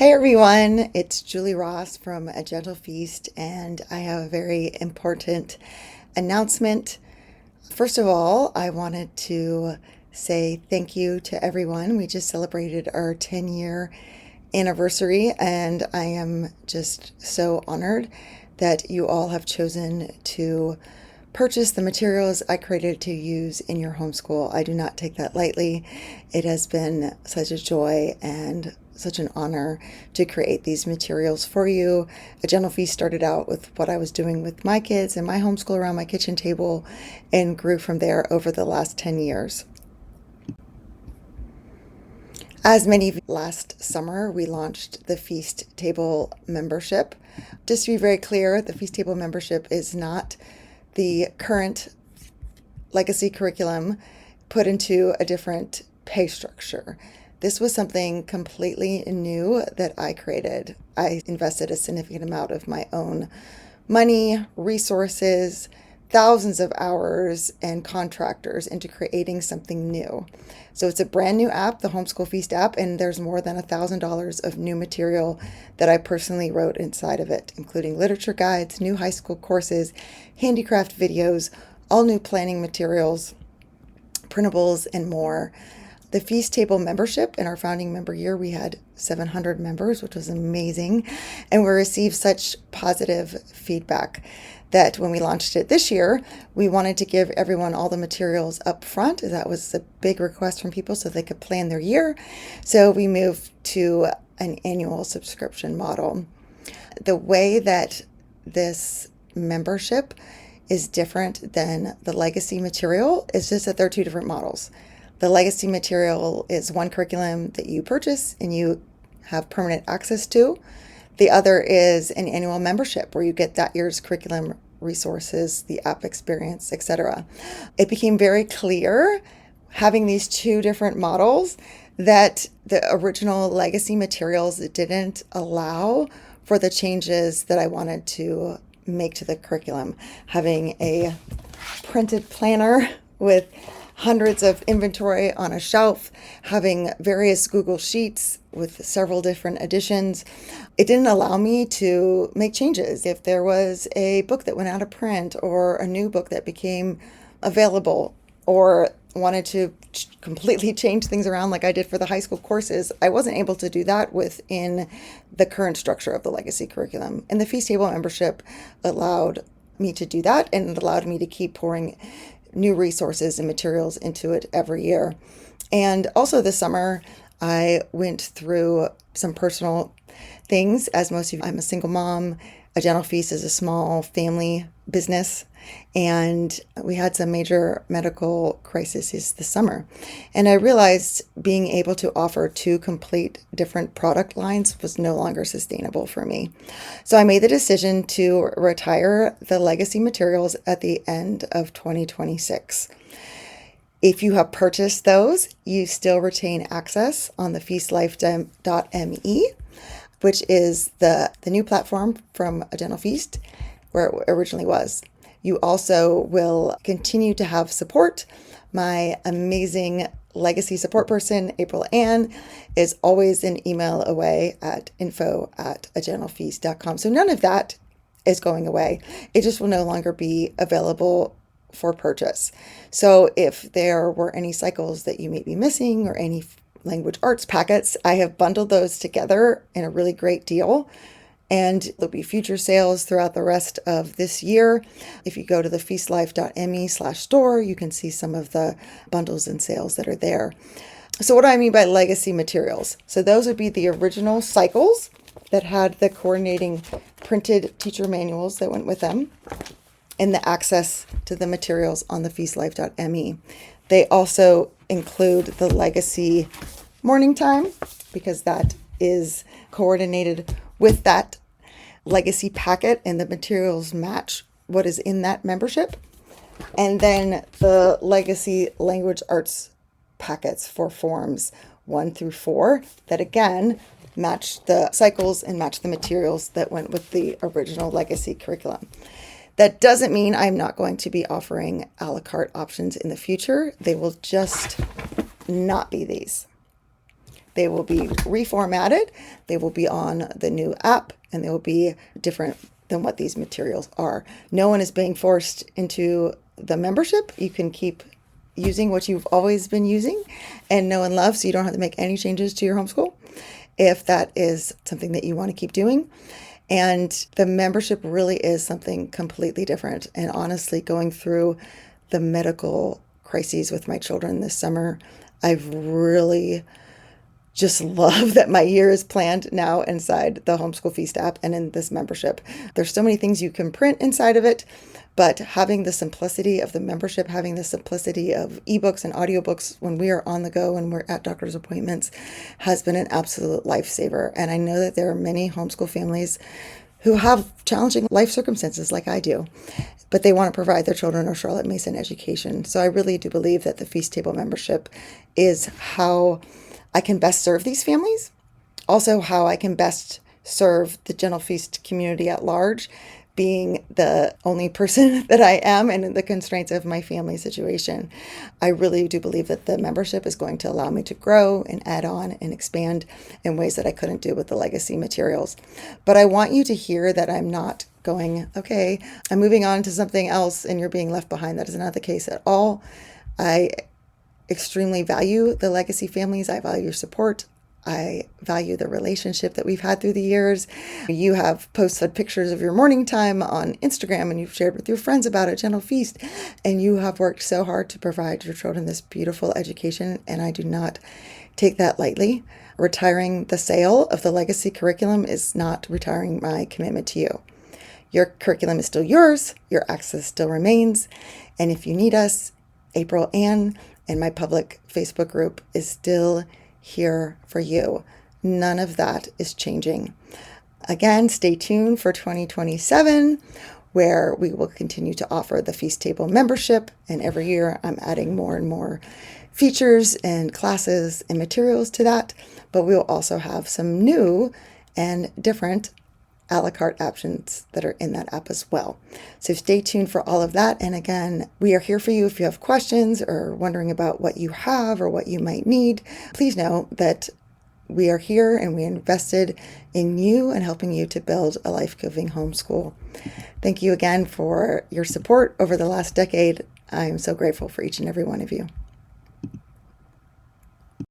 Hey everyone, it's Julie Ross from A Gentle Feast, and I have a very important announcement. First of all, I wanted to say thank you to everyone. We just celebrated our 10-year anniversary, and I am just so honored that you all have chosen to purchase the materials I created to use in your homeschool. I do not take that lightly. It has been such a joy and such an honor to create these materials for you. A Gentle Feast started out with what I was doing with my kids and my homeschool around my kitchen table and grew from there over the last 10 years. As many of you, last summer, we launched the Feast Table membership. Just to be very clear, the Feast Table membership is not the current legacy curriculum put into a different pay structure. This was something completely new that I created. I invested a significant amount of my own money, resources, thousands of hours, and contractors into creating something new. So it's a brand new app, the Homeschool Feast app, and there's more than $1,000 of new material that I personally wrote inside of it, including literature guides, new high school courses, handicraft videos, all new planning materials, printables, and more. The Feast Table membership, in our founding member year, we had 700 members, which was amazing. And we received such positive feedback that when we launched it this year, we wanted to give everyone all the materials up front. That was a big request from people so they could plan their year. So we moved to an annual subscription model. The way that this membership is different than the legacy material is just that there are two different models. The legacy material is one curriculum that you purchase and you have permanent access to. The other is an annual membership where you get that year's curriculum resources, the app experience, etc. It became very clear, having these two different models, that the original legacy materials didn't allow for the changes that I wanted to make to the curriculum. Having a printed planner with hundreds of inventory on a shelf, having various Google Sheets with several different editions. It didn't allow me to make changes. If there was a book that went out of print or a new book that became available or wanted to completely change things around like I did for the high school courses, I wasn't able to do that within the current structure of the legacy curriculum. And the Feast Table membership allowed me to do that, and it allowed me to keep pouring new resources and materials into it every year. And also this summer, I went through some personal things. As most of you, I'm a single mom. A Gentle Feast is a small family business, and we had some major medical crises this summer. And I realized being able to offer two complete different product lines was no longer sustainable for me. So I made the decision to retire the legacy materials at the end of 2026. If you have purchased those, you still retain access on the feastlife.me, which is the new platform from A Gentle Feast, where it originally was. You also will continue to have support. My amazing legacy support person, April Ann, is always an email away at info@agentlefeast.com. So none of that is going away. It just will no longer be available for purchase. So if there were any cycles that you may be missing or any language arts packets, I have bundled those together in a really great deal. And there'll be future sales throughout the rest of this year. If you go to the feastlife.me/store, you can see some of the bundles and sales that are there. So what do I mean by legacy materials? So those would be the original cycles that had the coordinating printed teacher manuals that went with them and the access to the materials on the feastlife.me. They also include the legacy morning time, because that is coordinated with that legacy packet and the materials match what is in that membership. And then the legacy language arts packets for forms 1 through 4 that again match the cycles and match the materials that went with the original legacy curriculum. That doesn't mean I'm not going to be offering a la carte options in the future. They will just not be these. They will be reformatted. They will be on the new app, and they will be different than what these materials are. No one is being forced into the membership. You can keep using what you've always been using and know and love, so you don't have to make any changes to your homeschool if that is something that you want to keep doing. And the membership really is something completely different. And honestly, going through the medical crises with my children this summer, I've really just love that my year is planned now inside the Homeschool Feast app and in this membership. There's so many things you can print inside of it, but having the simplicity of the membership, having the simplicity of ebooks and audiobooks when we are on the go and we're at doctor's appointments has been an absolute lifesaver. And I know that there are many homeschool families who have challenging life circumstances like I do, but they want to provide their children a Charlotte Mason education. So I really do believe that the Feast Table membership is how I can best serve these families, also how I can best serve the Gentle Feast community at large, being the only person that I am and in the constraints of my family situation. I really do believe that the membership is going to allow me to grow and add on and expand in ways that I couldn't do with the legacy materials. But I want you to hear that I'm not going, okay, I'm moving on to something else and you're being left behind. That is not the case at all. I extremely value the legacy families. I value your support. I value the relationship that we've had through the years. You have posted pictures of your morning time on Instagram and you've shared with your friends about a Gentle Feast, and you have worked so hard to provide your children this beautiful education, and I do not take that lightly. Retiring the sale of the legacy curriculum is not retiring my commitment to you. Your curriculum is still yours, your access still remains, and if you need us, April Ann and my public Facebook group is still here for you. None of that is changing. Again, stay tuned for 2027, where we will continue to offer the Feast Table membership. And every year I'm adding more and more features and classes and materials to that. But we will also have some new and different a la carte options that are in that app as well. So stay tuned for all of that. And again, we are here for you if you have questions or wondering about what you have or what you might need. Please know that we are here and we invested in you and helping you to build a life-giving homeschool. Thank you again for your support over the last decade. I am so grateful for each and every one of you.